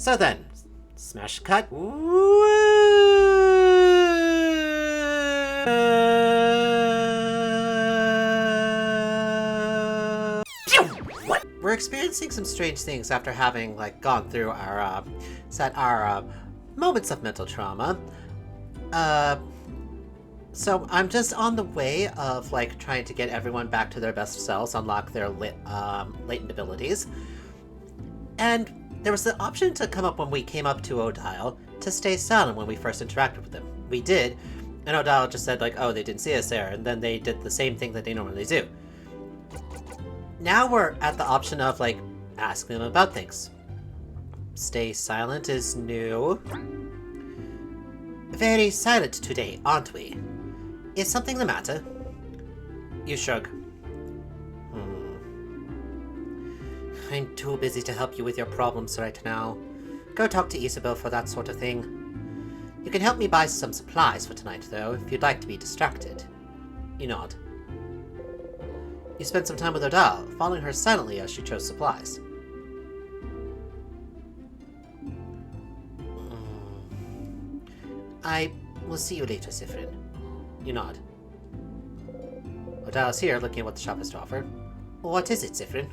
So then, smash cut. We're experiencing some strange things after having, like, gone through our, moments of mental trauma. So I'm just on the way of, like, trying to get everyone back to their best selves, unlock their latent abilities. And there was the option to come up when we came up to Odile to stay silent when we first interacted with them. We did, and Odile just said, like, oh, they didn't see us there, and then they did the same thing that they normally do. Now we're at the option of, like, asking them about things. Stay silent is new. Very silent today, aren't we? Is something the matter? You shrug. I'm too busy to help you with your problems right now. Go talk to Isabel for that sort of thing. You can help me buy some supplies for tonight, though, if you'd like to be distracted. You nod. You spent some time with Odile, following her silently as she chose supplies. I will see you later, Sifrin. You nod. Odile's here, looking at what the shop has to offer. What is it, Sifrin?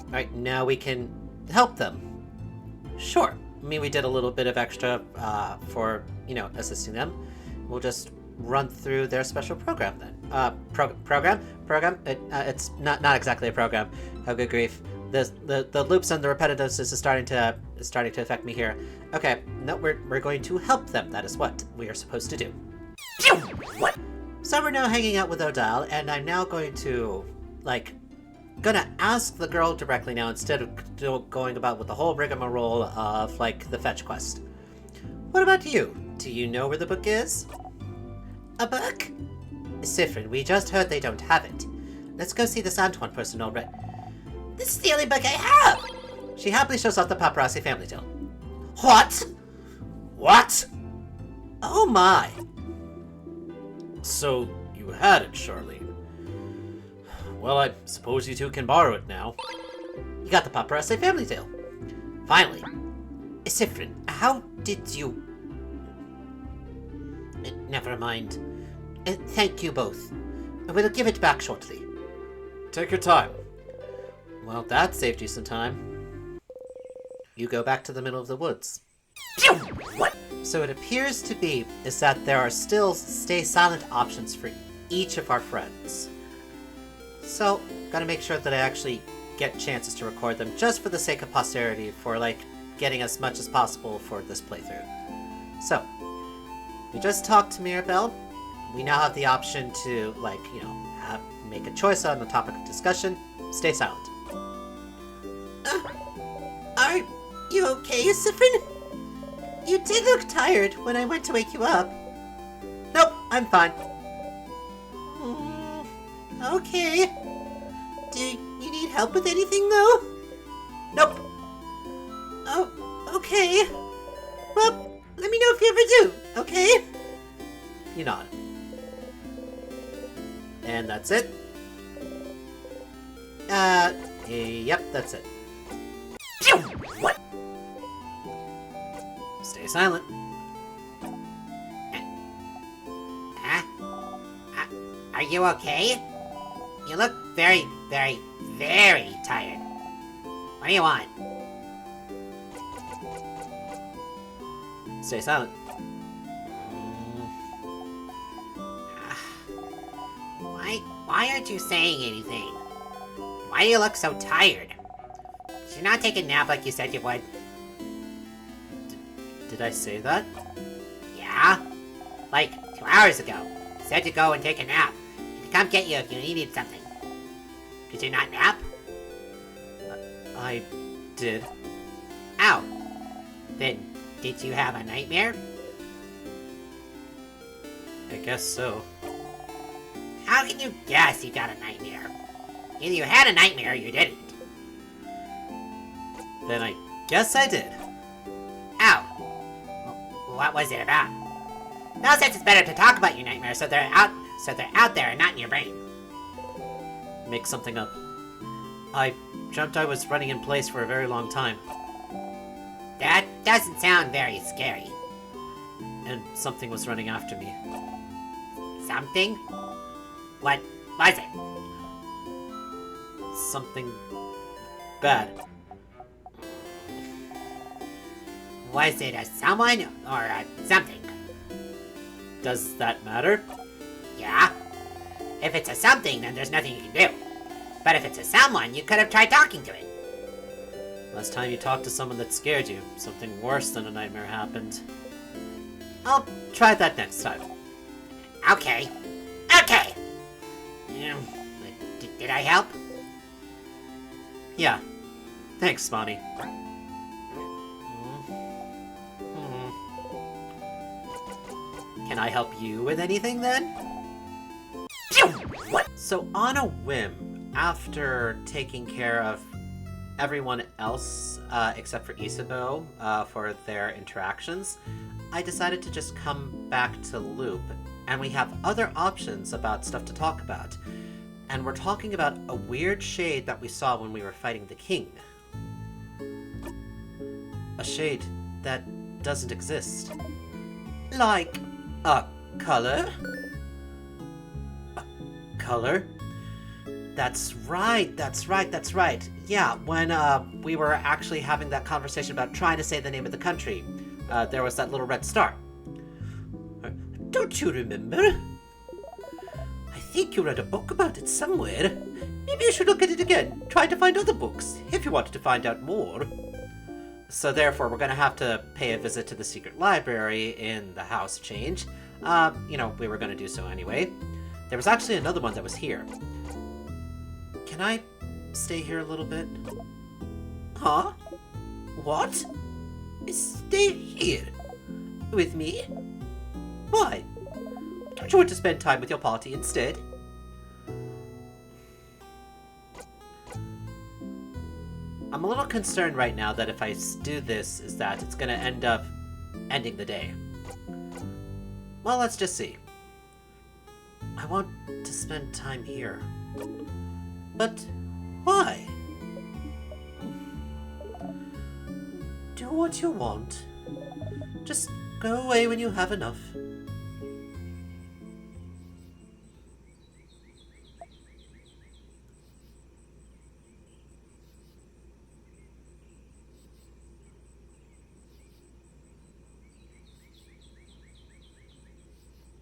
Alright, now we can help them. Sure. I mean, we did a little bit of extra for, assisting them. We'll just run through their special program then. Program? It's not exactly a program. Oh, good grief. The loops and the repetitiveness is starting to affect me here. Okay, no, we're going to help them. That is what we are supposed to do. What? So we're now hanging out with Odile, and I'm now going to, gonna ask the girl directly now instead of going about with the whole rigmarole of, the fetch quest. What about you? Do you know where the book is? A book? Sifrin, we just heard they don't have it. Let's go see this Antoine person already. This is the only book I have! She happily shows off the paparazzi family tale. What? What? Oh my. So, you had it, Charlene. Well, I suppose you two can borrow it now. You got the paparazzi family tale. Finally. Sifrin, how did you... Never mind. Thank you both. We'll give it back shortly. Take your time. Well, that saved you some time. You go back to the middle of the woods. What? So it appears to be is that there are still stay silent options for each of our friends. So, gotta make sure that I actually get chances to record them just for the sake of posterity for, getting as much as possible for this playthrough. So, we just talked to Mirabelle. We now have the option to, make a choice on the topic of discussion. Stay silent. Are you okay, Sifrin? You did look tired when I went to wake you up. Nope, I'm fine. Okay. Do you need help with anything, though? Nope. Oh, okay. Well, let me know if you ever do, okay? You nod. And that's it? Yep, that's it. What? Stay silent. Are you okay? You look very, very, very tired. What do you want? Stay silent. Why aren't you saying anything? Why do you look so tired? Did you not take a nap like you said you would? Did I say that? Yeah? 2 hours ago. You said to go and take a nap. And to come get you if you needed something. Did you not nap? I did. Ow. Then, did you have a nightmare? I guess so. How can you guess you got a nightmare? Either you had a nightmare or you didn't. Then I guess I did. Ow. What was it about? Now since it's better to talk about your nightmares so they're out there and not in your brain. Make something up. I dreamt I was running in place for a very long time. That doesn't sound very scary. And something was running after me. Something? What was it? Something bad. Was it a someone or a something? Does that matter? Yeah? If it's a something, then there's nothing you can do. But if it's a someone, you could have tried talking to it. Last time you talked to someone that scared you, something worse than a nightmare happened. I'll try that next time. Okay. Okay! Did I help? Yeah. Thanks, Bonnie. Can I help you with anything then? What? So on a whim, after taking care of everyone else except for Isabeau for their interactions, I decided to just come back to Loop, and we have other options about stuff to talk about. And we're talking about a weird shade that we saw when we were fighting the king. A shade that doesn't exist. Like a color? A color? That's right. Yeah, when we were actually having that conversation about trying to say the name of the country, there was that little red star. Don't you remember? I think you read a book about it somewhere. Maybe you should look at it again. Try to find other books, if you wanted to find out more. So therefore, we're going to have to pay a visit to the secret library in the house change. We were going to do so anyway. There was actually another one that was here. Can I stay here a little bit? Huh? What? Stay here? With me? Why? Don't you want to spend time with your party instead? I'm a little concerned right now that if I do this, is that it's going to end up ending the day. Well, let's just see. I want to spend time here. But why? Do what you want. Just go away when you have enough.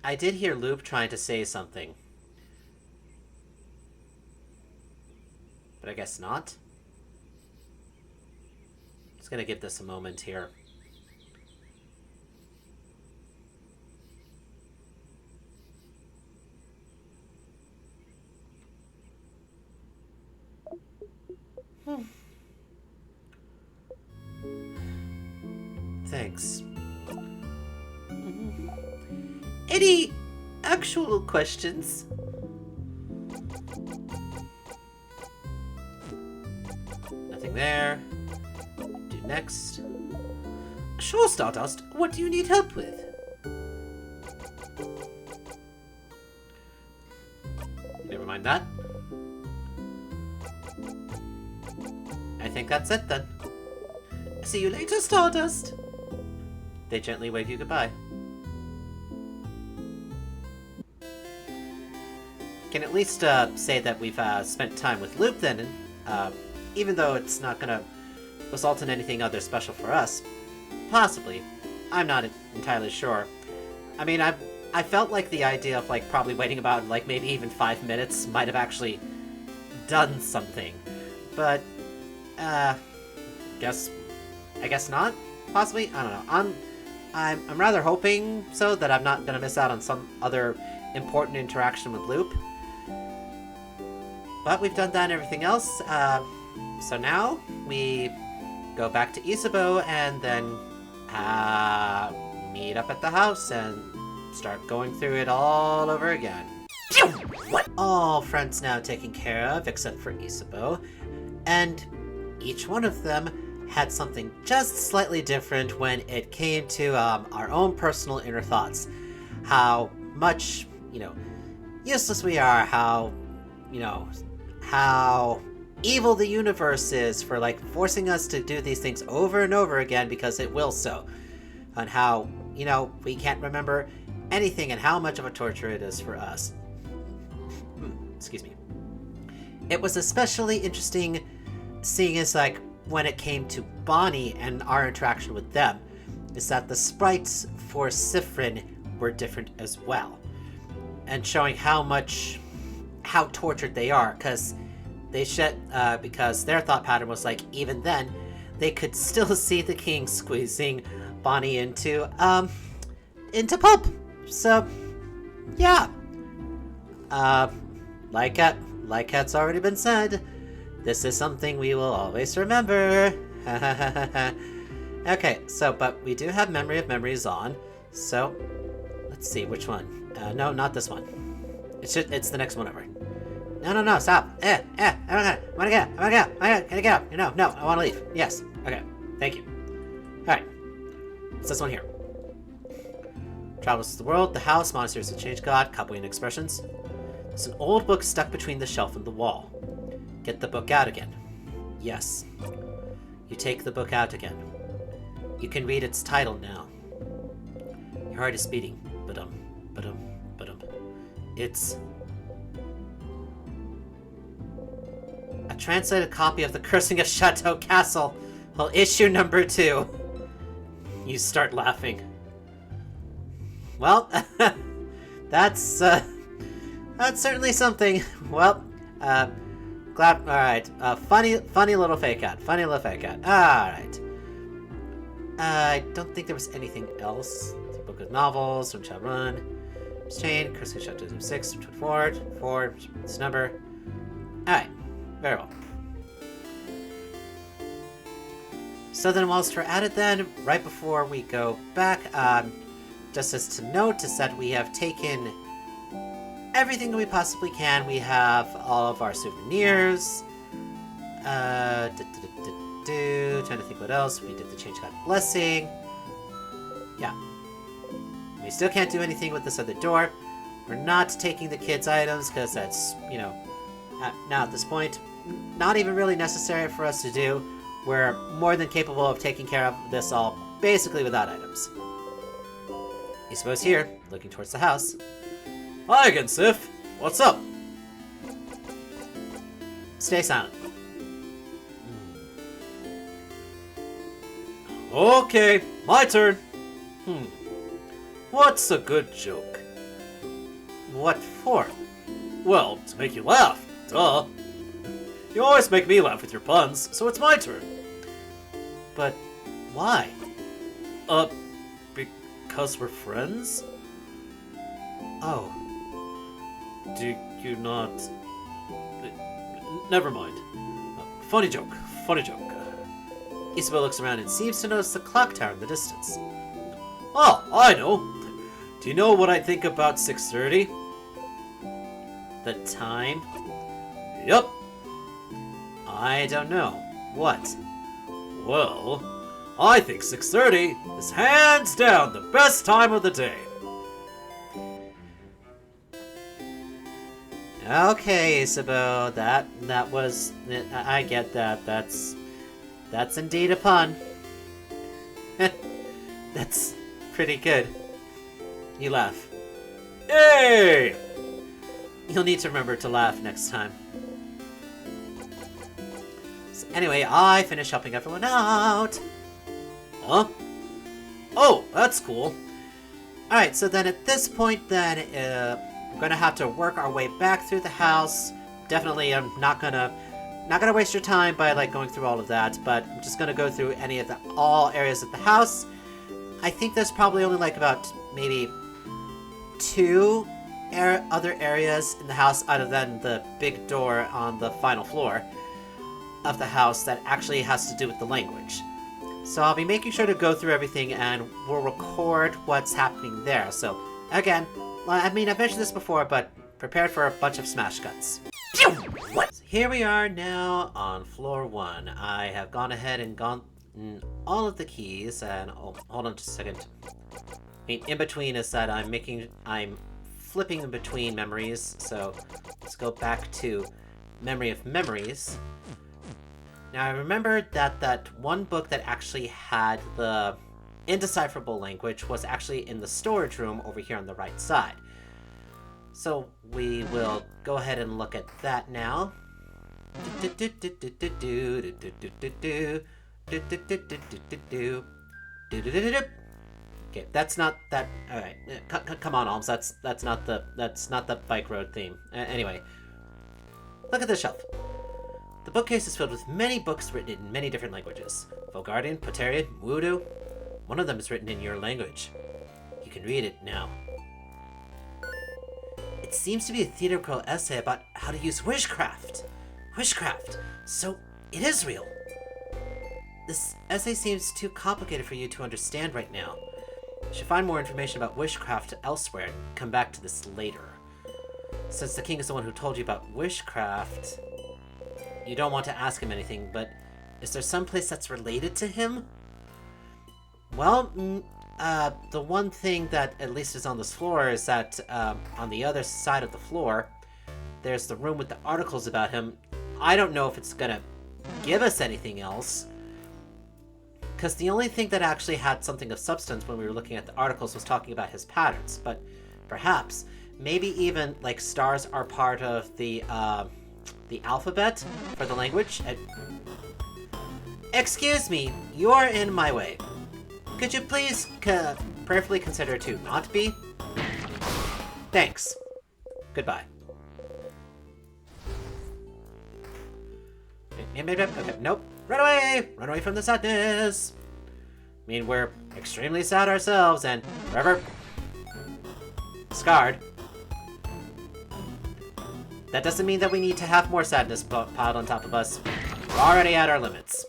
I did hear Loop trying to say something. But I guess not. Just gonna give this a moment here. Thanks. Any actual questions? Nothing there. Do next. Sure, Stardust. What do you need help with? Never mind that. I think that's it then. See you later, Stardust. They gently wave you goodbye. Can at least say that we've spent time with Loop then, and even though it's not gonna result in anything other special for us, possibly. I'm not entirely sure. I mean, I felt like the idea of probably waiting about maybe even 5 minutes might have actually done something, but I guess not. Possibly, I don't know. I'm rather hoping so that I'm not gonna miss out on some other important interaction with Loop. But we've done that and everything else. So now we go back to Isabeau and then meet up at the house and start going through it all over again. What? All friends now taken care of except for Isabeau, and each one of them had something just slightly different when it came to our own personal inner thoughts. How much, useless we are, how evil the universe is for, like, forcing us to do these things over and over again because it will so. On how, you know, we can't remember anything and how much of a torture it is for us. Excuse me. It was especially interesting seeing as, like, when it came to Bonnie and our interaction with them, is that the sprites for Sifrin were different as well. And showing how tortured they are, because because their thought pattern was like, even then, they could still see the king squeezing Bonnie into pulp. So, yeah. Like it's already been said, this is something we will always remember. Okay, so, but we do have Memory of Memories on, so, let's see, which one? No, not this one. It's the next one over. No, stop. I wanna get up. No, I wanna leave. Yes, okay, thank you. Alright, it's this one here. Travels to the world, the house, monasteries of change god, Kabuyan expressions. There's an old book stuck between the shelf and the wall. Get the book out again. Yes. You take the book out again. You can read its title now. Your heart is beating. Ba-dum. It's a translated copy of The Cursing of Chateau Castle. Well, issue number 2. You start laughing. Well, that's certainly something. Well, glad. All right, funny little fake out. All right. I don't think there was anything else. The book of novels from Child Run, Chain, Cursing of Chateau 6, 4. This number. All right, very well. So then, whilst we're at it, then right before we go back, just as to note, is that we have taken everything we possibly can. We have all of our souvenirs. Trying to think what else. We did the Change God Blessing. Yeah. We still can't do anything with this other door. We're not taking the kids' items because that's, now at this point, not even really necessary for us to do. We're more than capable of taking care of this all basically without items. Isabeau's here, looking towards the house. Hi again, Sif. What's up? Stay silent. Okay, my turn. What's a good joke? What for? Well, to make you laugh. Duh. You always make me laugh with your puns, so it's my turn. But why? Because we're friends? Oh. Do you not... Never mind. Funny joke. Isabeau looks around and seems to notice the clock tower in the distance. Oh, I know. Do you know what I think about 6:30? The time? Yup. I don't know. What? Well, I think 6:30 is hands down the best time of the day. Okay, Isabeau, that was... I get that. That's indeed a pun. That's pretty good. You laugh. Yay! You'll need to remember to laugh next time. So anyway, I finish helping everyone out. Huh? Oh, that's cool. Alright, so then at this point then, we're gonna have to work our way back through the house. Definitely, I'm not gonna waste your time by like going through all of that, but I'm just gonna go through any of all areas of the house. I think there's probably only like about maybe 2 other areas in the house other than the big door on the final floor of the house that actually has to do with the language. So I'll be making sure to go through everything and we'll record what's happening there. So again, I mean, I've mentioned this before, but prepared for a bunch of smash cuts. So here we are now on floor 1. I have gone ahead and gone all of the keys and hold on just a second. I mean, in between is that I'm flipping in between memories. So let's go back to Memory of Memories. Now, I remember that that one book that actually had the indecipherable language was actually in the storage room over here on the right side. So we will go ahead and look at that now. Okay, that's not that. All right, come on, Alms. That's not the bike road theme. Anyway, look at the shelf. The bookcase is filled with many books written in many different languages. Volgardian, Potarian, Voodoo. One of them is written in your language. You can read it now. It seems to be a theatrical essay about how to use witchcraft. Witchcraft. So, it is real. This essay seems too complicated for you to understand right now. You should find more information about witchcraft elsewhere and come back to this later. Since the king is the one who told you about witchcraft, you don't want to ask him anything, but is there some place that's related to him? Well, the one thing that at least is on this floor is that on the other side of the floor, there's the room with the articles about him. I don't know if it's gonna give us anything else, because the only thing that actually had something of substance when we were looking at the articles was talking about his patterns, but perhaps, maybe even, like, stars are part of the alphabet for the language. Excuse me, you are in my way. Could you please prayerfully consider to not be? Thanks. Goodbye. Okay, nope. Run away! Run away from the sadness! I mean, we're extremely sad ourselves and forever scarred. That doesn't mean that we need to have more sadness piled on top of us. We're already at our limits.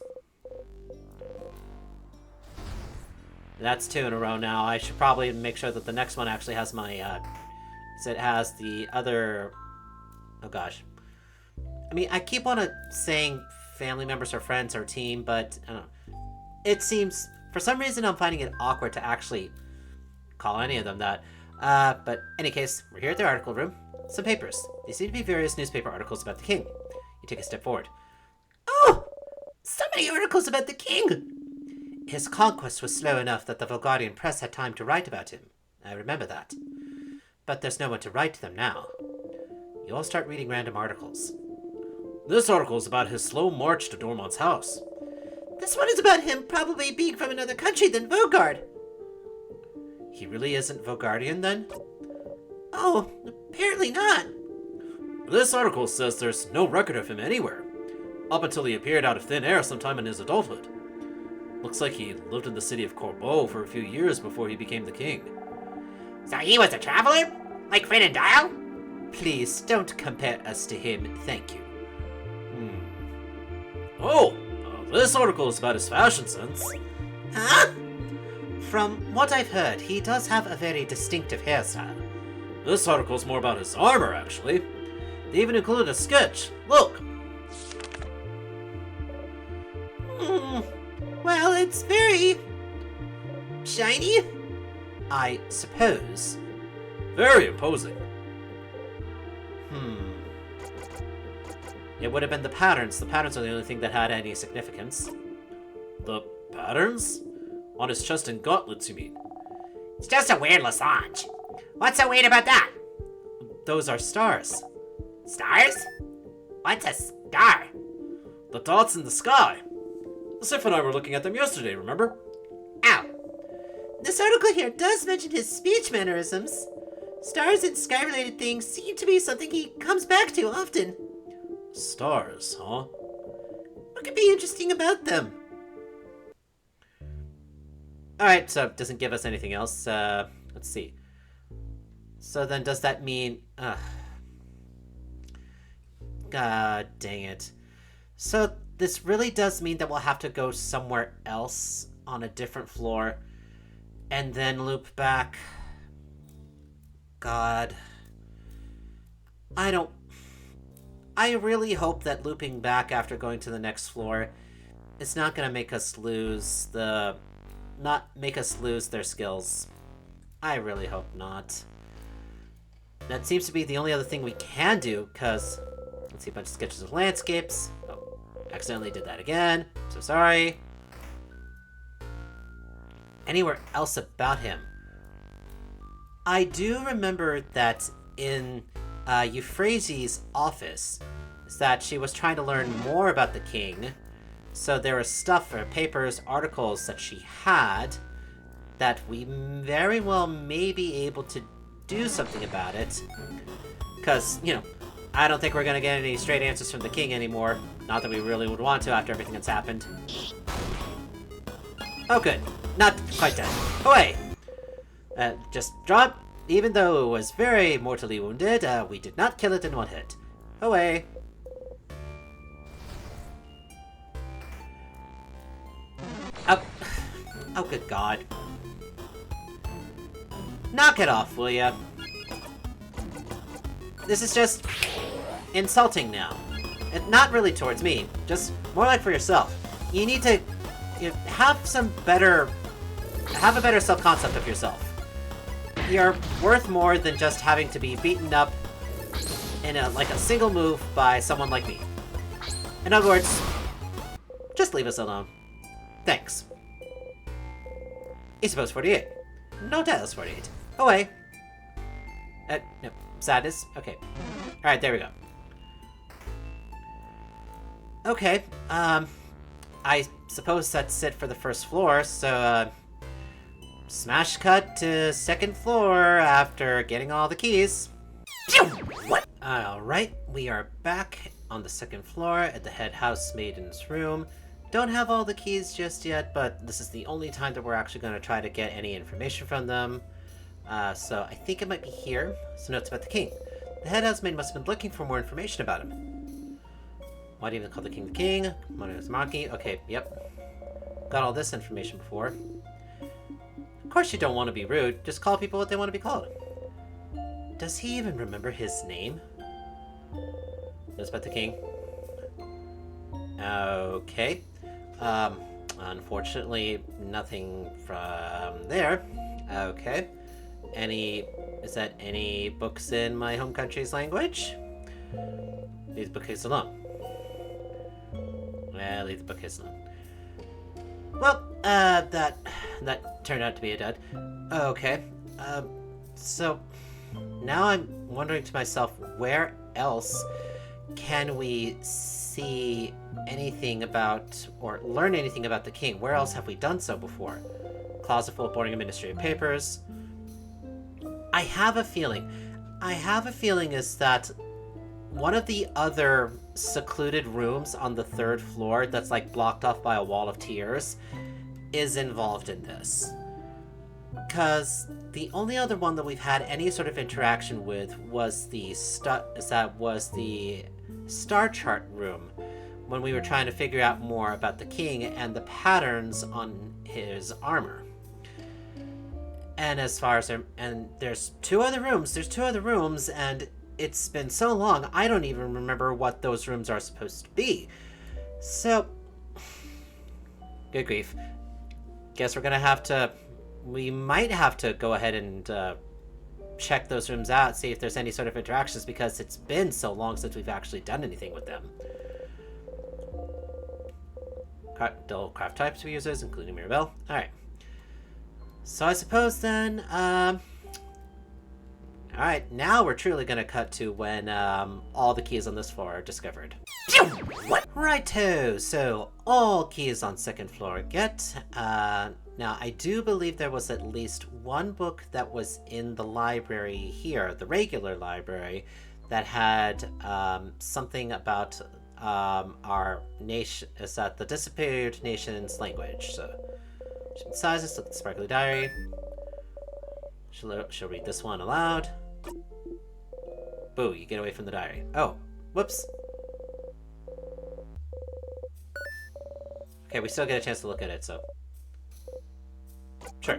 That's 2 in a row now. I should probably make sure that the next one actually has my, it has the other... Oh gosh. I mean, I keep on saying family members or friends or team, but I don't know. It seems, for some reason, I'm finding it awkward to actually call any of them that. But any case, we're here at the article room. Some papers. They seem to be various newspaper articles about the king. You take a step forward. Oh! So many articles about the king! His conquest was slow enough that the Volgardian press had time to write about him. I remember that. But there's no one to write them now. You all start reading random articles. This article is about his slow march to Dormont's house. This one is about him probably being from another country than Vogard. He really isn't Volgardian, then? Oh, apparently not. This article says there's no record of him anywhere, up until he appeared out of thin air sometime in his adulthood. Looks like he lived in the city of Corbeau for a few years before he became the king. So he was a traveler? Like Fred and Dial? Please, don't compare us to him, thank you. Oh, this article is about his fashion sense. Huh? From what I've heard, he does have a very distinctive hairstyle. This article's more about his armor, actually. They even included a sketch. Look! Well, it's very... shiny? I suppose. Very imposing. It would have been the patterns. The patterns are the only thing that had any significance. The patterns? On his chest and gauntlets, you mean? It's just a weird losange. What's so weird about that? Those are stars. Stars? What's a star? The dots in the sky. Sif and I were looking at them yesterday, remember? Ow. This article here does mention his speech mannerisms. Stars and sky-related things seem to be something he comes back to often. Stars, huh? What could be interesting about them? Alright, so it doesn't give us anything else. Let's see. So then does that mean... God dang it. So this really does mean that we'll have to go somewhere else on a different floor and then loop back. God. I really hope that looping back after going to the next floor is not going to make us lose their skills. I really hope not. That seems to be the only other thing we can do, because... see a bunch of sketches of landscapes. Oh, accidentally did that again. So sorry. Anywhere else about him? I do remember that in Euphrasie's office, is that she was trying to learn more about the king. So there was stuff, or papers, articles that she had that we very well may be able to do something about it. Because, I don't think we're going to get any straight answers from the king anymore. Not that we really would want to after everything that's happened. Oh, good. Not quite dead. Away! Just drop. Even though it was very mortally wounded, we did not kill it in one hit. Away. Oh. Oh, good God. Knock it off, will ya? This is just insulting now. And not really towards me, just more like for yourself. You need to have a better self-concept of yourself. You're worth more than just having to be beaten up in a single move by someone like me. In other words, just leave us alone. Thanks. East Post 48. No Dallas 48. Away. No. Sadness? Okay. Alright, there we go. Okay, I suppose that's it for the first floor, so, smash cut to second floor after getting all the keys. What? Alright, we are back on the second floor at the head housemaiden's room. Don't have all the keys just yet, but this is the only time that we're actually going to try to get any information from them. So I think it might be here. Some notes about the king. The head housemaid must have been looking for more information about him. Why do you even call the king? Monozumaki? Okay, yep. Got all this information before. Of course you don't want to be rude. Just call people what they want to be called. Does he even remember his name? That's about the king. Okay. Unfortunately, nothing from there. Okay. Is that any books in my home country's language? Leave the bookcase alone. Leave the bookcase alone. Well, that turned out to be a dud. Okay. So, now I'm wondering to myself, where else can we see anything about, or learn anything about the king? Where else have we done so before? Closet full of boarding administrative papers. I have a feeling is that one of the other secluded rooms on the third floor that's blocked off by a wall of tears is involved in this. Because the only other one that we've had any sort of interaction with was the star chart room, when we were trying to figure out more about the king and the patterns on his armor. And as far as there's two other rooms, and it's been so long, I don't even remember what those rooms are supposed to be. So, good grief. Guess we might have to go ahead and check those rooms out, see if there's any sort of interactions, because it's been so long since we've actually done anything with them. Dull craft types we users, including Mirabelle. Alright. So I suppose then, alright, now we're truly gonna cut to when, all the keys on this floor are discovered. What? Righto, so all keys on second floor get, now I do believe there was at least one book that was in the library here, the regular library, that had, something about, our nation, is that the disappeared nation's language, so. Sizes, look at the sparkly diary. She'll read this one aloud. Boo, you get away from the diary. Oh, whoops. Okay, we still get a chance to look at it, so. Sure.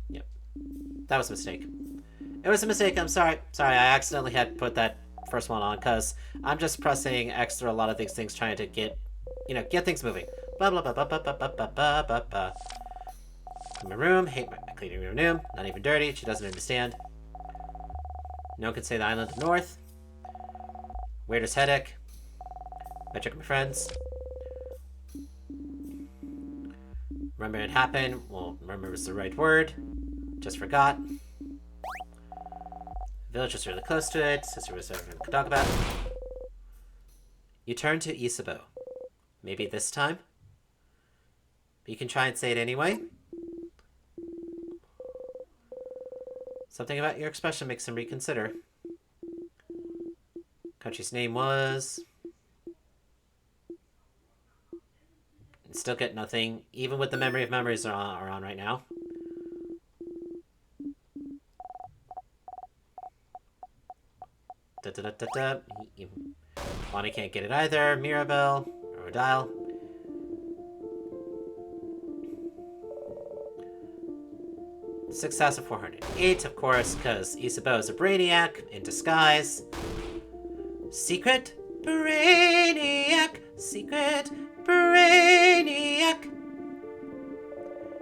Yep. That was a mistake. It was a mistake, I'm sorry. Sorry, I accidentally had put that first one on, because I'm just pressing X through a lot of these things, trying to get things moving. Blah, blah, blah, blah, blah, blah, blah, blah, blah, blah, blah. My room, hate my cleaning room, not even dirty, she doesn't understand. No one can say the island of North. Weirdest headache. I check my friends. Remember it happened. Well, remember is the right word. Just forgot. Village was really close to it. Sister was everyone could talk about. You turn to Isabeau. Maybe this time? But you can try and say it anyway. Something about your expression makes him reconsider. Country's name was... Still get nothing, even with the memory of memories are on right now. Da-da-da-da-da. Bonnie can't get it either. Mirabelle. Or Dial. Success of 408, of course, because Isabeau is a brainiac in disguise. Secret brainiac. Secret brainiac.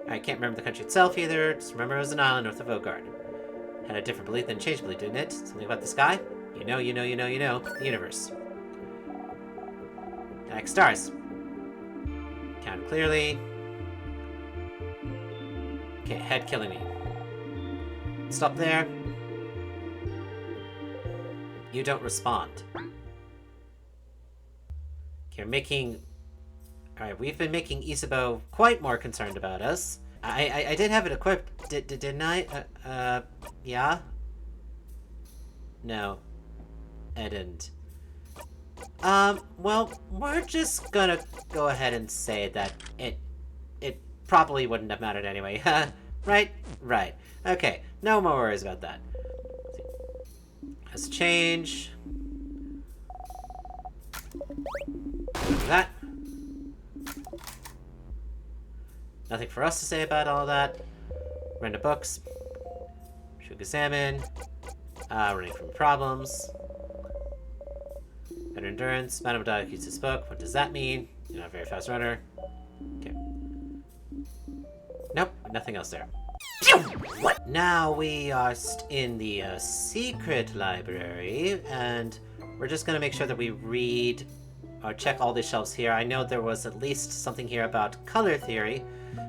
I can't remember the country itself either. Just remember it was an island north of Ogard. Had a different belief than changed belief, didn't it? Something about the sky? You know. The universe. Like stars. Count clearly. Okay, head killing me. Stop there. You don't respond. Okay, we're making... Alright, we've been making Isabeau quite more concerned about us. I did have it equipped, didn't I? Yeah? No. I didn't. Well, we're just gonna go ahead and say that it probably wouldn't have mattered anyway. Right? Right. Okay, no more worries about that. Let's change. That. Nothing for us to say about all that. Random books. Should examine. Running from problems. Better endurance. Madame Dial keeps this book. What does that mean? You're not a very fast runner. Okay. Nope, nothing else there. What? Now we are in the secret library, and we're just gonna make sure that we read or check all the shelves here. I know there was at least something here about color theory,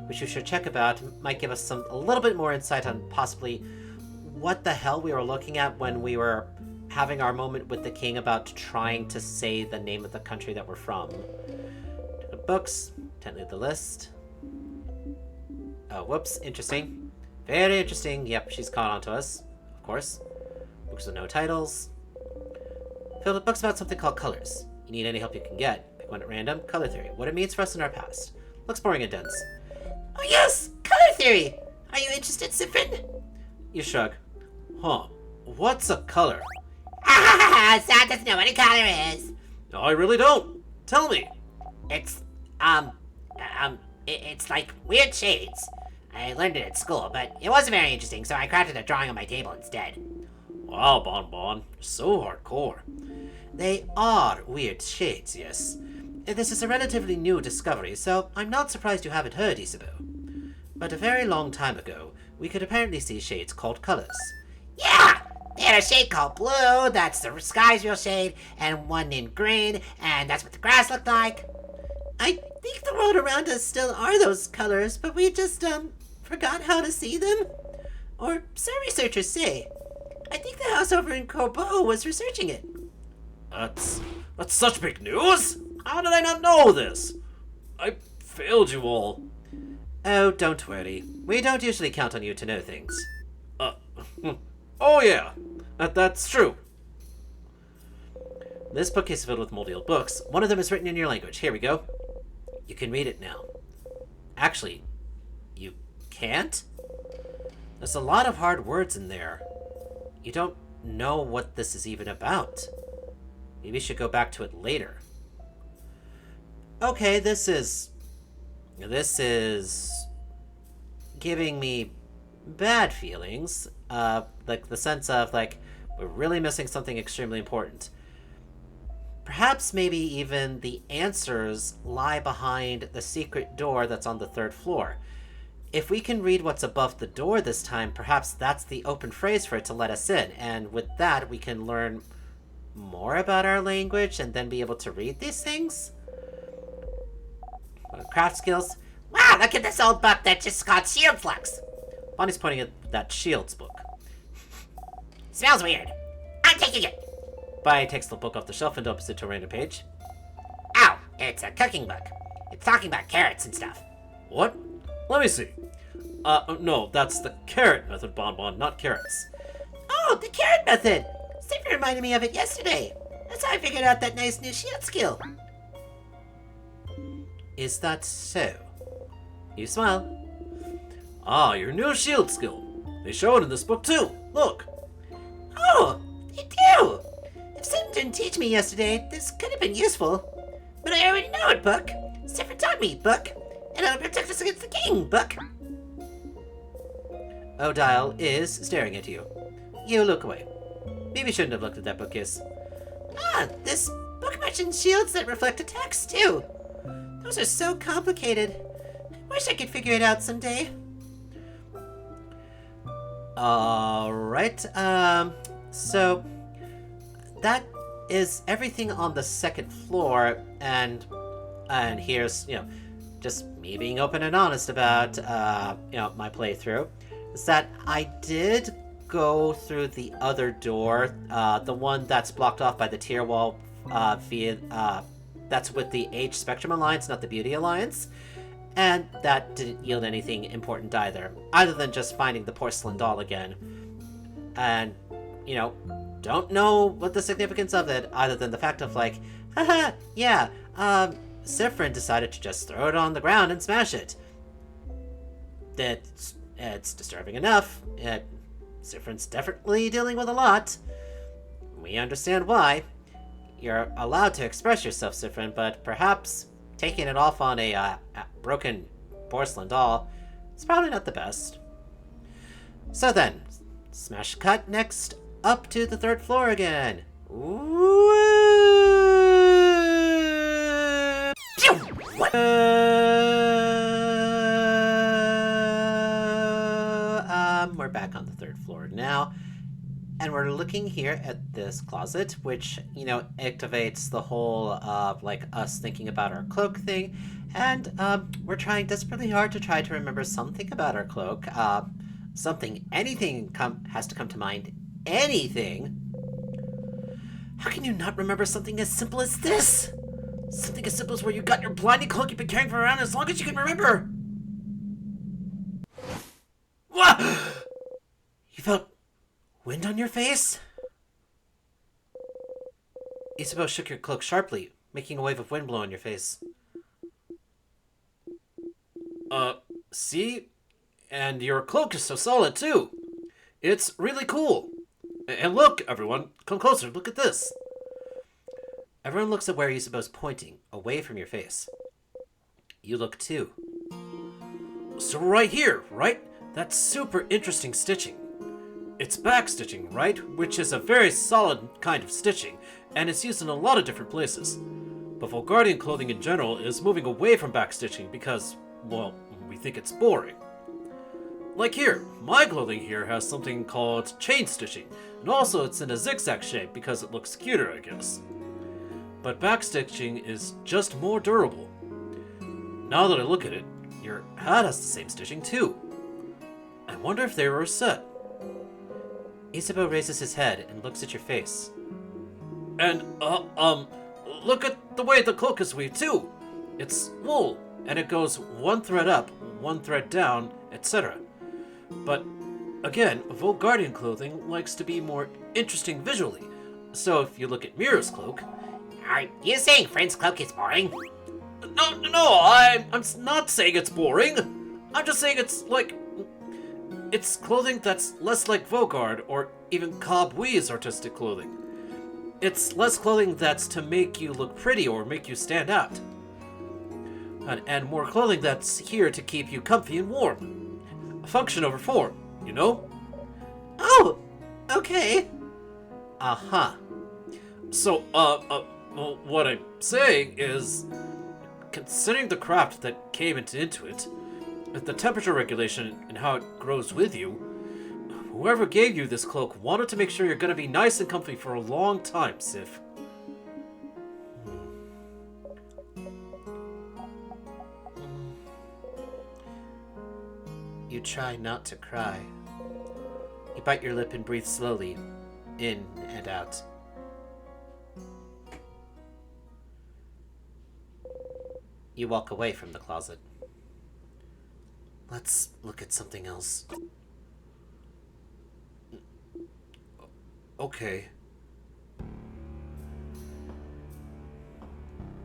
which you should check about. Might give us a little bit more insight on possibly what the hell we were looking at when we were having our moment with the king about trying to say the name of the country that we're from. Books, technically the list. Oh, whoops, interesting. Very interesting. Yep, she's caught on to us, of course. Books with no titles. Filled with books about something called colors. You need any help you can get. Pick one at random. Color theory. What it means for us in our past. Looks boring and dense. Oh yes! Color theory! Are you interested, Sifrin? You shrug. Huh. What's a color? Ah, Sam doesn't know what a color is. No, I really don't. Tell me. It's, it's like weird shades. I learned it at school, but it wasn't very interesting, so I crafted a drawing on my table instead. Wow, Bon, you're so hardcore. They are weird shades, yes. This is a relatively new discovery, so I'm not surprised you haven't heard, Isabeau. But a very long time ago, we could apparently see shades called colors. Yeah! They had a shade called blue, that's the sky's real shade, and one named green, and that's what the grass looked like. I think the world around us still are those colors, but we just, forgot how to see them? Or some researchers say. I think the house over in Corbeau was researching it. That's such big news! How did I not know this? I failed you all. Oh, don't worry. We don't usually count on you to know things. Oh yeah, that's true. This bookcase is filled with moldy old books. One of them is written in your language. Here we go. You can read it now. Actually, you can't? There's a lot of hard words in there. You don't know what this is even about. Maybe you should go back to it later. Okay, this is giving me bad feelings. Like the sense of, like, we're really missing something extremely important. Perhaps maybe even the answers lie behind the secret door that's on the 3rd floor. If we can read what's above the door this time, perhaps that's the open phrase for it to let us in, and with that we can learn more about our language and then be able to read these things? Craft skills? Wow, look at this old book that just got shield flux. Bonnie's pointing at that Shields book. Smells weird. I'm taking it. Bonnie takes the book off the shelf and opens it to a random page. Oh, it's a cooking book. It's talking about carrots and stuff. What? Let me see. No, that's the carrot method, Bonbon, not carrots. Oh, the carrot method. Stephen reminded me of it yesterday. That's how I figured out that nice new shield skill. Is that so? You smile. Ah, your new shield skill. They show it in this book too. Look. Oh, they do. If Stephen didn't teach me yesterday, this could have been useful. But I already know it, book. Stephen taught me, book. And it'll protect us against the king, book. Odile is staring at you. You look away. Maybe shouldn't have looked at that bookcase. Ah, this book mentions shields that reflect attacks, too. Those are so complicated. I wish I could figure it out someday. Alright, so that is everything on the second floor, and here's, just me being open and honest about, my playthrough, is that I did go through the other door, the one that's blocked off by the tier wall, that's with the Age Spectrum Alliance, not the Beauty Alliance. And that didn't yield anything important either, other than just finding the porcelain doll again. And, don't know what the significance of it, other than the fact of haha, yeah, Sifrin decided to just throw it on the ground and smash it. It's disturbing enough. Sifrin's definitely dealing with a lot. We understand why. You're allowed to express yourself, Sifrin, but perhaps taking it off on a broken porcelain doll is probably not the best. So then, smash cut next up to the third floor again. Woo! What? We're back on the third floor now. And we're looking here at this closet, which, activates the whole, us thinking about our cloak thing. And, we're trying desperately hard to try to remember something about our cloak. Anything has to come to mind. Anything. How can you not remember something as simple as this? Something as simple as where you got your blinding cloak you've been carrying for around as long as you can remember. What? You felt wind on your face? Isabeau shook your cloak sharply, making a wave of wind blow on your face. See? And your cloak is so solid, too. It's really cool. And look, everyone, come closer, look at this. Everyone looks at where Isabeau's pointing, away from your face. You look too. So right here, right? That's super interesting stitching. It's back stitching, right? Which is a very solid kind of stitching, and it's used in a lot of different places. But Volgardian clothing in general is moving away from back stitching because, well, we think it's boring. Like here, my clothing here has something called chain stitching, and also it's in a zigzag shape because it looks cuter, I guess. But back stitching is just more durable. Now that I look at it, your hat has the same stitching too. I wonder if they were a set. Isabeau raises his head and looks at your face. And, look at the way the cloak is weaved too. It's wool, and it goes one thread up, one thread down, etc. But, again, Volgardian clothing likes to be more interesting visually. So if you look at Mira's cloak... Are you saying Friend's cloak is boring? No, I'm not saying it's boring. I'm just saying it's clothing that's less like Vogard or even Kabwee's artistic clothing. It's less clothing that's to make you look pretty or make you stand out. And more clothing that's here to keep you comfy and warm. Function over form, you know? Oh, okay. Uh-huh. So, what I'm saying is, considering the craft that came into it, the temperature regulation and how it grows with you, Whoever gave you this cloak wanted to make sure you're gonna be nice and comfy for a long time, Sif. You try not to cry. You bite your lip and breathe slowly, in and out. You walk away from the closet. Let's look at something else. Okay.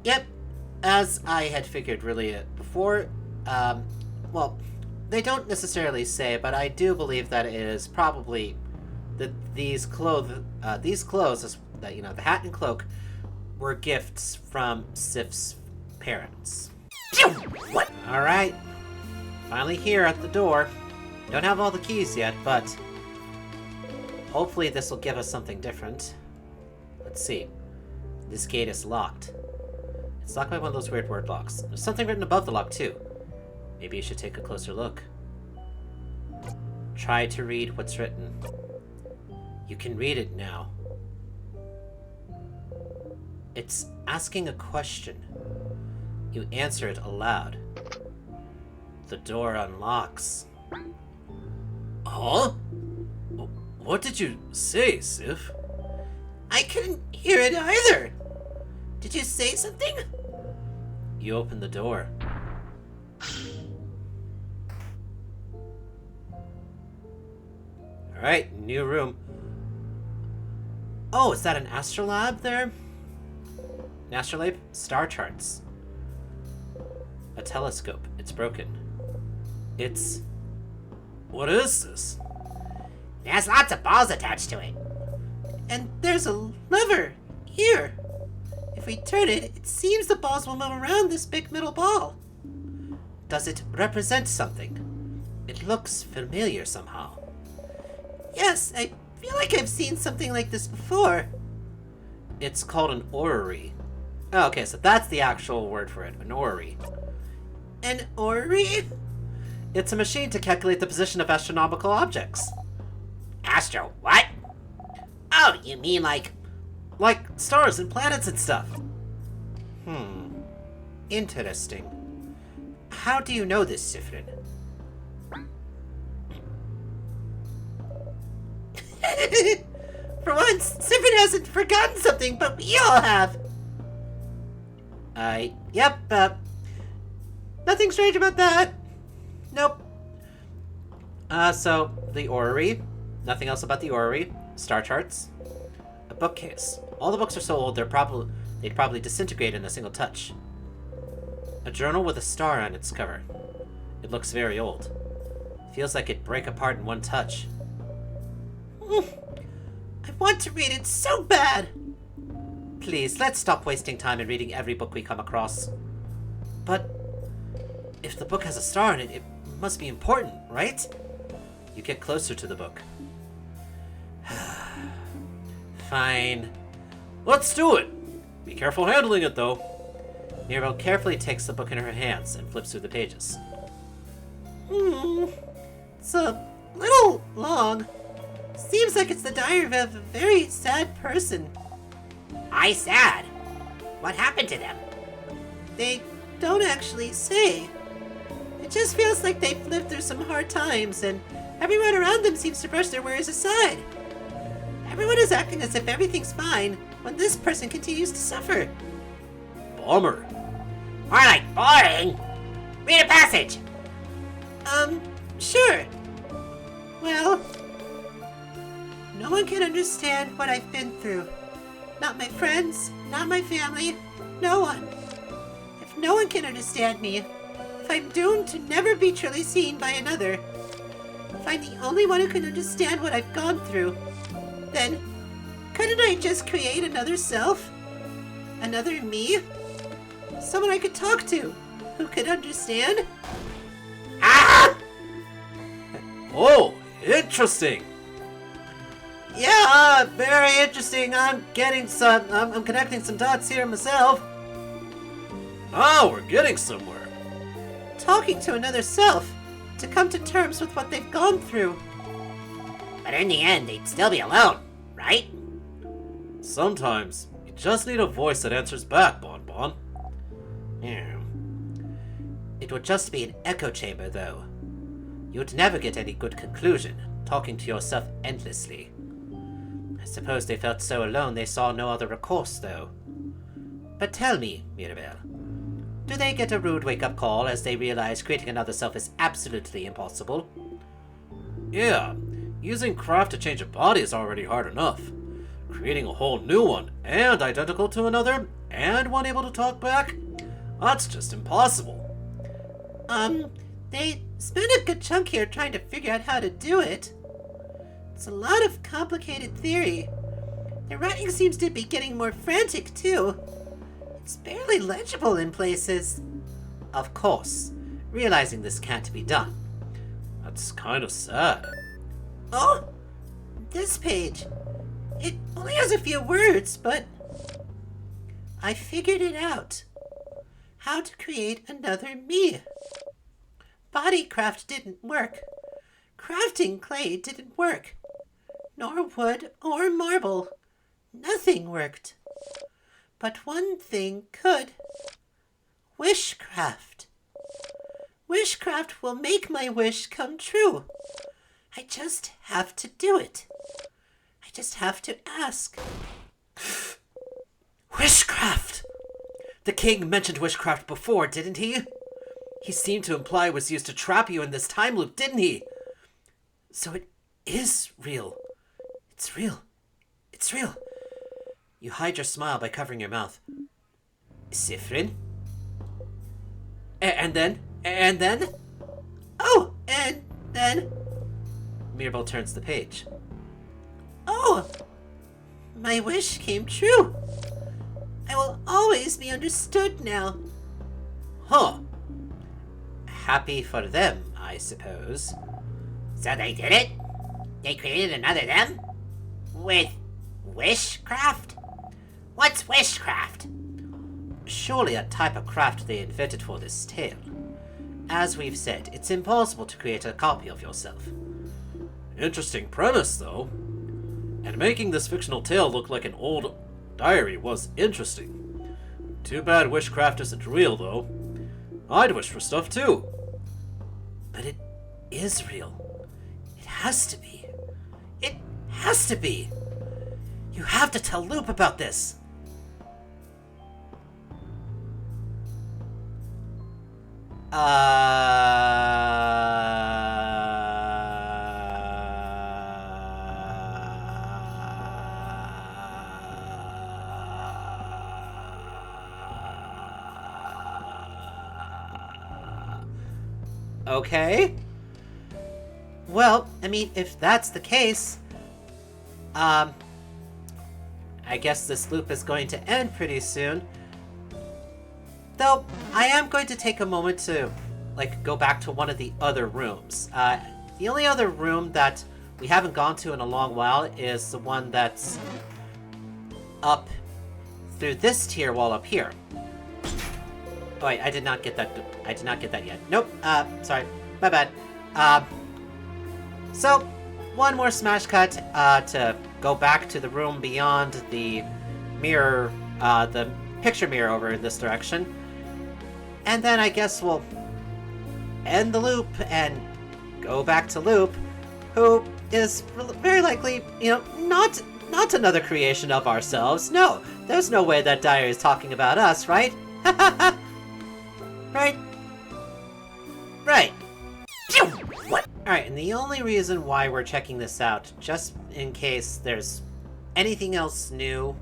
Yep, as I had figured really before, well, they don't necessarily say, but I do believe that it is probably that these clothes, that the hat and cloak, were gifts from Sif's parents. What? All right, finally here at the door. Don't have all the keys yet, but hopefully this will give us something different. Let's see. This gate is locked. It's locked by one of those weird word locks. There's something written above the lock too. Maybe you should take a closer look. Try to read what's written. You can read it now. It's asking a question. You answer it aloud. The door unlocks. Huh? What did you say, Sif? I couldn't hear it either. Did you say something? You open the door. Alright, new room. Oh, is that an astrolabe there? An astrolabe? Star charts. A telescope. It's broken. It's... What is this? It has lots of balls attached to it. And there's a lever here. If we turn it, it seems the balls will move around this big metal ball. Does it represent something? It looks familiar somehow. Yes, I feel like I've seen something like this before. It's called an orrery. Oh, okay, so that's the actual word for it, an orrery. An orrery? It's a machine to calculate the position of astronomical objects. Astro, what? Oh, you mean like... Like stars and planets and stuff. Interesting. How do you know this, Sifrin? For once, Sifrin hasn't forgotten something, but we all have. Yep, nothing strange about that. Nope. So, the orrery. Nothing else about the orrery. Star charts. A bookcase. All the books are so old they'd probably disintegrate in a single touch. A journal with a star on its cover. It looks very old. Feels like it'd break apart in one touch. I want to read it so bad! Please, let's stop wasting time in reading every book we come across. But if the book has a star in it, it must be important, right? You get closer to the book. Fine. Let's do it! Be careful handling it, though. Mirabelle carefully takes the book in her hands and flips through the pages. It's a little long. Seems like it's the diary of a very sad person. I sad. What happened to them? They don't actually say. It just feels like they've lived through some hard times, and everyone around them seems to brush their worries aside. Everyone is acting as if everything's fine when this person continues to suffer. Bummer. More like boring. Read a passage. Sure. Well, no one can understand what I've been through. Not my friends, not my family, no one. If no one can understand me, if I'm doomed to never be truly seen by another, if I'm the only one who can understand what I've gone through, then couldn't I just create another self? Another me? Someone I could talk to, who could understand? Ah! Oh, interesting. Yeah, very interesting. I'm connecting some dots here myself. Oh, we're getting somewhere. Talking to another self, to come to terms with what they've gone through. But in the end, they'd still be alone, right? Sometimes, you just need a voice that answers back, Bon Bon. Yeah. It would just be an echo chamber, though. You'd never get any good conclusion, talking to yourself endlessly. I suppose they felt so alone they saw no other recourse, though. But tell me, Mirabelle, do they get a rude wake-up call as they realize creating another self is absolutely impossible? Yeah, using craft to change a body is already hard enough. Creating a whole new one, and identical to another, and one able to talk back? That's just impossible. They spent a good chunk here trying to figure out how to do it. It's a lot of complicated theory. Their writing seems to be getting more frantic, too. It's barely legible in places. Of course, realizing this can't be done. That's kind of sad. Oh, this page. It only has a few words, but I figured it out. How to create another me. Bodycraft didn't work. Crafting clay didn't work. Nor wood or marble. Nothing worked. But one thing could. Wishcraft. Wishcraft will make my wish come true. I just have to do it. I just have to ask. Wishcraft! The king mentioned wishcraft before, didn't he? He seemed to imply it was used to trap you in this time loop, didn't he? So it is real. It's real. It's real. You hide your smile by covering your mouth. Sifrin? And then? And then? Oh, and then... Mirabelle turns the page. Oh! My wish came true. I will always be understood now. Huh. Happy for them, I suppose. So they did it? They created another them? With wishcraft? What's wishcraft? Surely a type of craft they invented for this tale. As we've said, it's impossible to create a copy of yourself. Interesting premise, though. And making this fictional tale look like an old diary was interesting. Too bad wishcraft isn't real, though. I'd wish for stuff, too. But it is real. It has to be. It has to be. You have to tell Loop about this. Okay. Well, I mean, if that's the case, I guess this loop is going to end pretty soon. Though, I am going to take a moment to, go back to one of the other rooms. The only other room that we haven't gone to in a long while is the one that's up through this tier wall up here. Oh, wait, I did not get that. I did not get that yet. Nope. Sorry. My bad. So, one more smash cut to go back to the room beyond the mirror, the picture mirror over in this direction. And then I guess we'll end the loop and go back to Loop, who is very likely, not another creation of ourselves. No, there's no way that diary is talking about us, right? Right? Right. What? Alright, and the only reason why we're checking this out, just in case there's anything else new,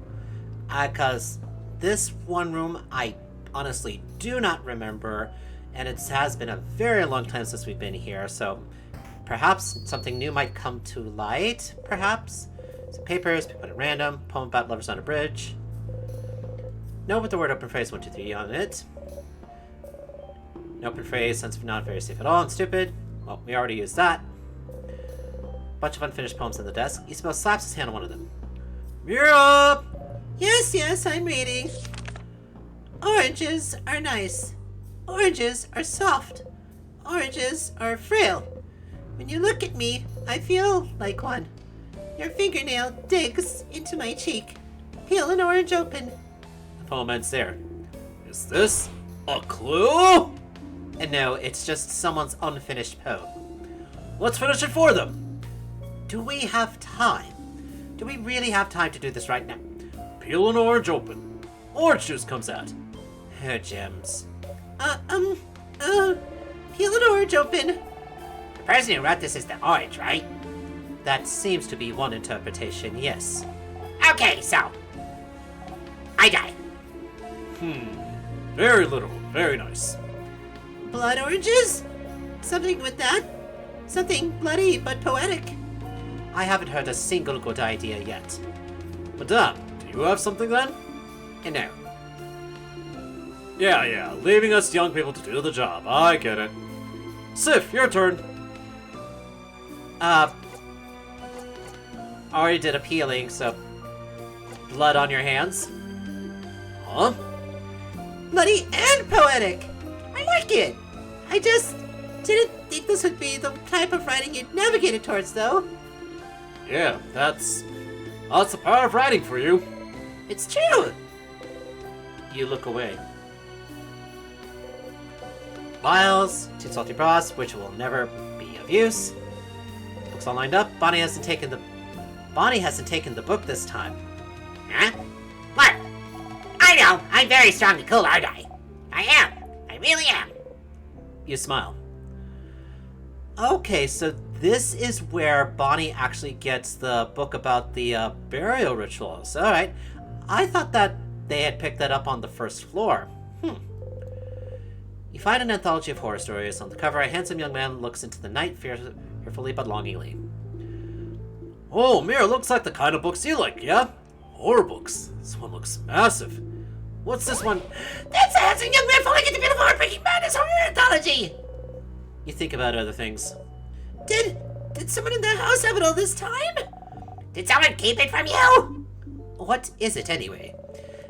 because this one room I honestly do not remember, and it has been a very long time since we've been here, so perhaps something new might come to light, perhaps? Some papers, put at random, poem about lovers on a bridge. No, with the word open phrase 1, 2, 3 on it. An open phrase, sounds not very safe at all and stupid. Well, we already used that. Bunch of unfinished poems on the desk. Isabel slaps his hand on one of them. Mira! Yes, I'm reading. Oranges are nice. Oranges are soft. Oranges are frail. When you look at me, I feel like one. Your fingernail digs into my cheek. Peel an orange open. The poem ends there. Is this a clue? And no, it's just someone's unfinished poem. Let's finish it for them. Do we have time? Do we really have time to do this right now? Peel an orange open. Orange juice comes out. Oh, gems. Peel an orange open. The person who wrote this is the orange, right? That seems to be one interpretation, yes. Okay, so I die. Very literal. Very nice. Blood oranges? Something with that? Something bloody but poetic. I haven't heard a single good idea yet. Madame, do you have something then? No. Yeah, leaving us young people to do the job. I get it. Sif, your turn. Already did a peeling, so blood on your hands. Huh? Bloody and poetic. I like it. I just didn't think this would be the type of writing you'd navigated towards, though. Yeah, that's the power of writing for you. It's true. You look away. Vials, two salty broths, which will never be of use. Books all lined up. Bonnie hasn't taken the book this time. Huh? What? I know. I'm very strongly cool, aren't I? I am. I really am. You smile. Okay, so this is where Bonnie actually gets the book about the burial rituals. All right. I thought that they had picked that up on the first floor. You find an anthology of horror stories. On the cover, a handsome young man looks into the night fearfully but longingly. Oh, Mira, looks like the kind of books you like, yeah? Horror books. This one looks massive. What's this one? That's a handsome young man falling into beautiful heartbreaking madness horror anthology. You think about other things. Did someone in the house have it all this time? Did someone keep it from you? What is it anyway?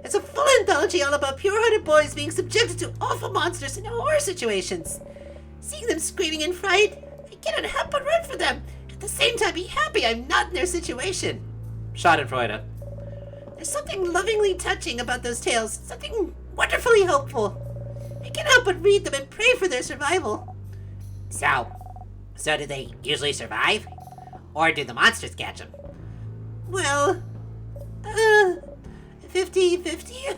It's a full anthology all about pure-hearted boys being subjected to awful monsters in horror situations. Seeing them screaming in fright, I cannot help but root for them. At the same time, be happy I'm not in their situation. Schadenfreude. There's something lovingly touching about those tales, something wonderfully hopeful. I can't help but read them and pray for their survival. So do they usually survive? Or do the monsters catch them? Well, 50-50.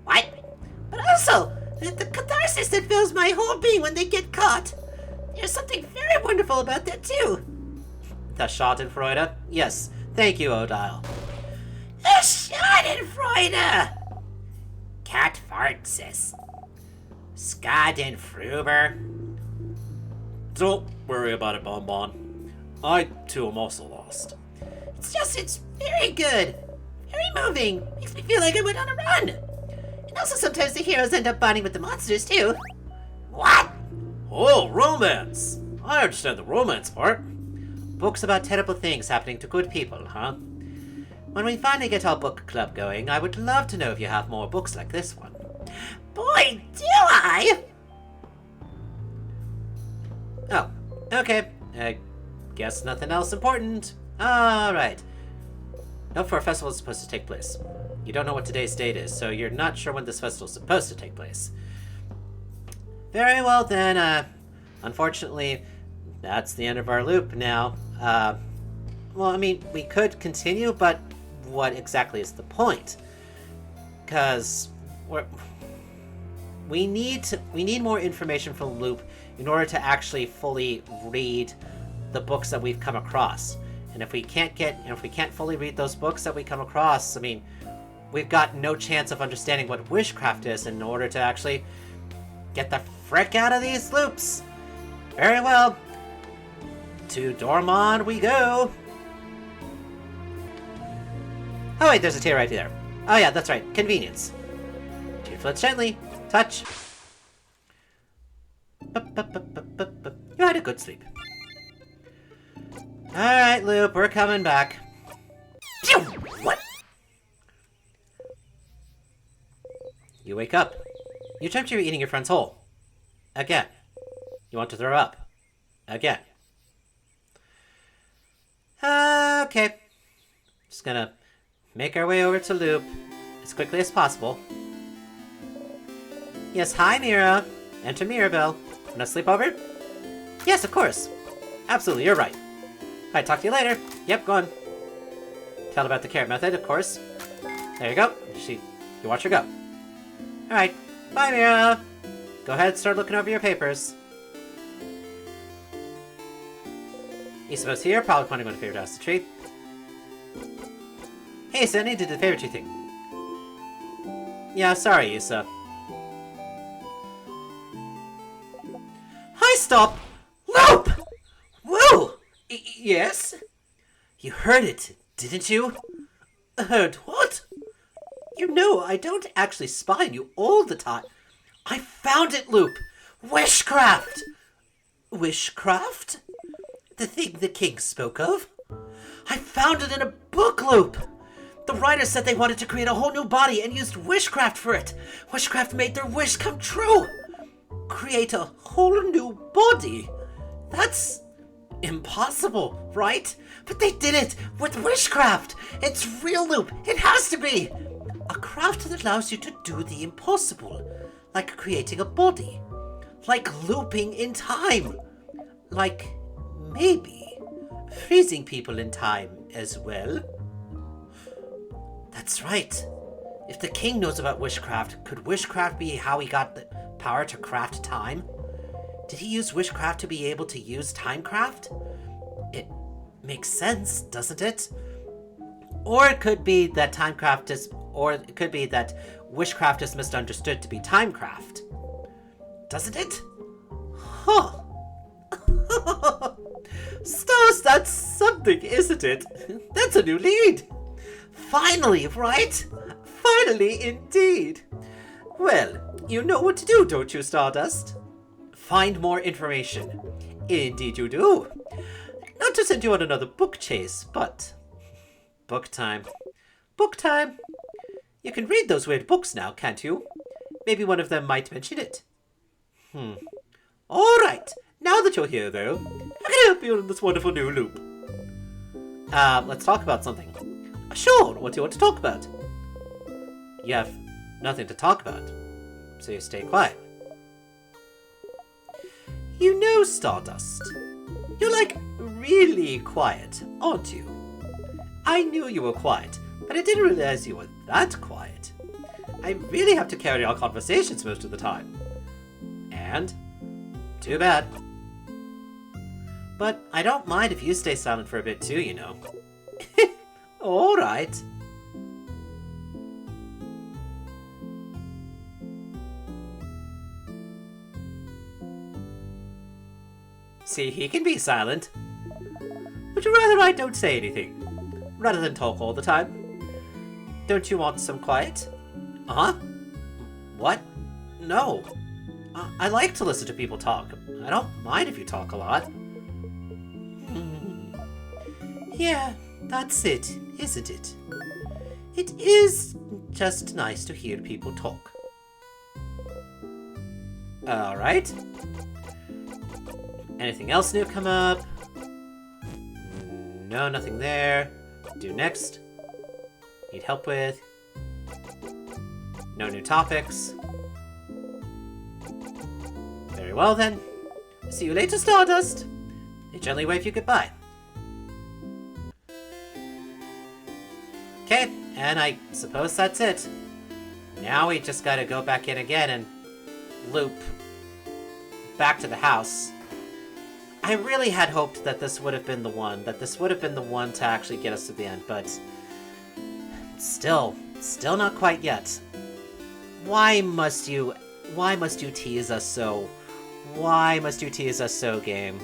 What? But also, the catharsis that fills my whole being when they get caught. There's something very wonderful about that, too. The Schadenfreude? Yes. Thank you, Odile. The Schadenfreude! Cat fart, sis. Schadenfreude. Don't worry about it, Bonbon. I, too, am also lost. It's very good. Very moving. Makes me feel like I went on a run. And also sometimes the heroes end up bonding with the monsters, too. What? Oh, romance! I understand the romance part. Books about terrible things happening to good people, huh? When we finally get our book club going, I would love to know if you have more books like this one. Boy, do I! Oh, okay. I guess nothing else important. Alright. Note for a festival is supposed to take place. You don't know what today's date is, so you're not sure when this festival is supposed to take place. Very well then, unfortunately, that's the end of our loop now. Well, I mean, we could continue, but what exactly is the point? Because we need more information from Loop in order to actually fully read the books that we've come across. And if we can't fully read those books that we come across, I mean, we've got no chance of understanding what witchcraft is in order to actually get the frick out of these loops. Very well. To Dormond we go. Oh wait, there's a tier right there. Oh yeah, that's right. Convenience. 2 flits gently. Touch. You had a good sleep. Alright, Loop, we're coming back. What? You wake up. You dreamt you were eating your friend's hole. Again. You want to throw up. Again. Okay. Just gonna make our way over to Loop as quickly as possible. Yes, hi, Mira. Enter Mirabelle. Wanna sleep over? Yes, of course. Absolutely, you're right. Alright, talk to you later. Yep, go on. Tell about the carrot method, of course. There you go. You watch her go. Alright, bye, Mira. Go ahead, start looking over your papers. Isabeau's here, probably pointing on a favorite house to tree. Hey, Issa, I need to do the favorite tree thing. Yeah, sorry, Issa. Hi, stop! Loop! Whoa! Yes? You heard it, didn't you? Heard what? You know, I don't actually spy on you all the time. I found it, Loop! Wishcraft! Wishcraft? The thing the king spoke of? I found it in a book, Loop! The writers said they wanted to create a whole new body and used wishcraft for it. Wishcraft made their wish come true. Create a whole new body? That's impossible, right? But they did it with wishcraft. It's real, Loop. It has to be. A craft that allows you to do the impossible. Like creating a body. Like looping in time. Like maybe freezing people in time as well. That's right. If the king knows about wishcraft, could wishcraft be how he got the power to craft time? Did he use wishcraft to be able to use timecraft? It makes sense, doesn't it? Or it could be that timecraft is, or it could be that wishcraft is misunderstood to be timecraft. Doesn't it? Huh. Stars, that's something, isn't it? That's a new lead. Finally, right? Finally, indeed. Well, you know what to do, don't you, Stardust? Find more information. Indeed you do. Not to send you on another book chase, but... book time. Book time. You can read those weird books now, can't you? Maybe one of them might mention it. All right. Now that you're here, though, I can help you in this wonderful new loop. Let's talk about something. Sure, what do you want to talk about? You have nothing to talk about, so you stay quiet. You know, Stardust, you're like really quiet, aren't you? I knew you were quiet, but I didn't realize you were that quiet. I really have to carry our conversations most of the time. And too bad. But I don't mind if you stay silent for a bit too, you know. Alright. See, he can be silent. Would you rather I don't say anything, rather than talk all the time? Don't you want some quiet? Huh? What? No. I like to listen to people talk. I don't mind if you talk a lot. Yeah, that's it, isn't it? It is just nice to hear people talk. Alright. Anything else new come up? No, nothing there. Do next. Need help with? No new topics. Very well then. See you later, Stardust. They gently wave you goodbye. Okay, and I suppose that's it. Now we just gotta go back in again and loop back to the house. I really had hoped that this would have been the one, to actually get us to the end, but still not quite yet. Why must you tease us so? Why must you tease us so, game?